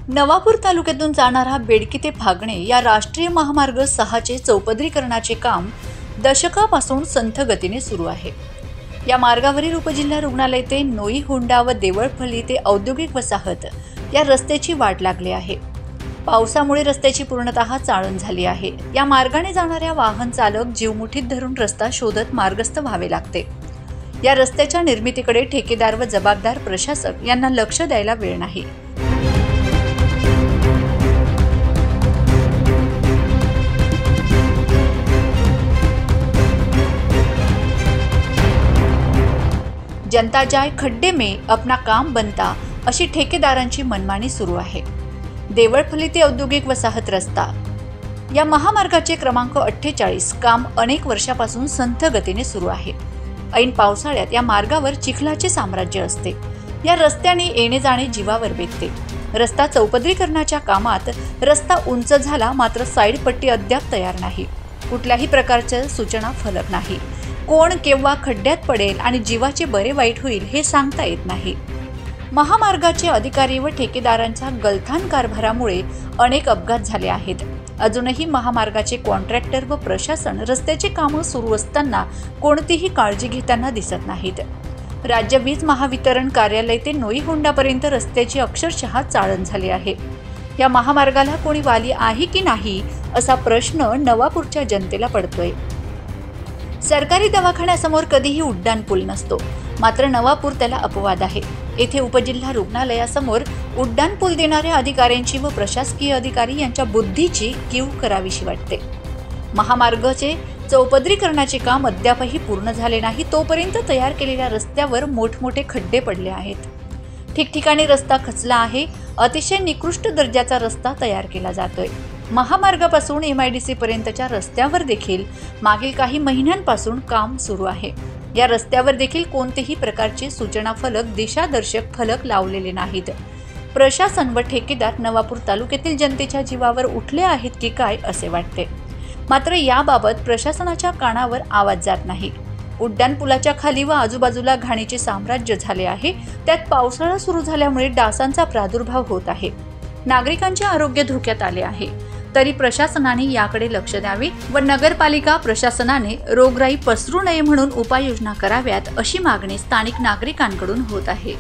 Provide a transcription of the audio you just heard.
नवापूर तालुक्यातून जाणारा बेडकी ते फागणे या राष्ट्रीय महामार्ग 6चे चौपदरीकरणाचे काम दशकापासून संथ गतीने सुरू आहे। या मार्गावरील उपजिल्हा रुग्णालय ते नोई होंडा व देवळफळी ते औद्योगिक वसाहत या रस्त्याची वाट लागली आहे। पावसामुळे रस्त्याची पूर्णतः चाळण झाली आहे। या मार्गाने जाणाऱ्या वाहन चालक जीव मुठीत धरून रस्ता शोधत मार्गस्थ व्हावे लागते। या रस्त्याच्या निर्मितीकडे ठेकेदार व जबाबदार प्रशासक यांना लक्ष द्यायला वेळ नाही। जनता जाय खड्डे में अपना काम बनता अशी ठेकेदारांची मनमानी सुरू आहे। देवळफळी ते औद्योगिक वसाहत रस्ता या महामार्गाचे क्रमांक 48 काम अनेक वर्षापासून संथ गतीने सुरू आहे। ऐन पावसाळ्यात या मार्गावर चिखलाचे साम्राज्य असते। या रस्त्याने येणे जाणे जीवावर बेतते। रस्ता चौपदरीकरणाच्या कामात रस्ता उंच झाला, मात्र साईड पट्टी अद्याप तयार नाही। कुठल्याही प्रकारच्या सूचना फलक नाही। कोण केव्हा खड्ड्यात पडेल आणि जीवाचे बरे वाईट होईल हे सांगता येत नाही। महामार्गाचे अधिकारी व ठेकेदारांच्या गलथान कारभारामुळे अनेक अपघात झाले आहेत। अजूनही महामार्गाचे कॉन्ट्रॅक्टर व प्रशासन रस्त्याची कामे सुरू असताना कोणतीही काळजी घेताना दिसत नाहीत। राज्य वीज महावितरण कार्यालय ते नोई होंडापर्यंत रस्त्याची अक्षरशः चाळण झाली आहे। या महामार्गाला कोणी वाली आहे की नाही असा प्रश्न नवापूरच्या जनतेला पडतोय। सरकारी दवाखान्यासमोर कधीही उड्डाण पूल नसतो, मात्र नवापूर त्याला अपवाद आहे। येथे उपजिल्हा रुग्णालयासमोर उड्डाण पूल देणाऱ्या अधिकाऱ्यांची व प्रशासकीय अधिकारी यांच्या बुद्धीची कीव करावीशी वाटते। महामार्गाचे चौपदरीकरणाचे काम अद्यापही पूर्ण झाले नाही, तोपर्यंत तयार केलेल्या रस्त्यावर मोठमोठे खड्डे पडले आहेत। ठिकठिकाणी रस्ता खचला आहे। अतिशय निकृष्ट दर्जाचा रस्ता तयार केला जातोय। महामार्गापासून MIDC पर्यंतच्या रस्त्यावर देखील मागील काही महिन्यांपासून काम सुरू आहे। या रस्त्यावर देखील कोणतेही प्रकारचे सूचना फलक, दिशादर्शक फलक लावलेले नाहीत। प्रशासन व ठेकेदार नवापूर तालुक्यातील जनतेच्या जीवावर उठले आहेत की काय असे वाटते, मात्र याबाबत प्रशासनाच्या कानावर आवाज जात नाही। उड्डाणपुलाच्या खाली व आजूबाजूला घाणीचे साम्राज्य झाले आहे। त्यात पावसाळा सुरू झाल्यामुळे डासांचा प्रादुर्भाव होत आहे। नागरिकांचे आरोग्य धोक्यात आले आहे। तरी प्रशासनाने याकडे लक्ष द्यावे व नगरपालिका प्रशासनाने रोगराई पसरू नये म्हणून उपाययोजना कराव्यात अशी मागणी स्थानिक नागरिकांकडून होत आहे।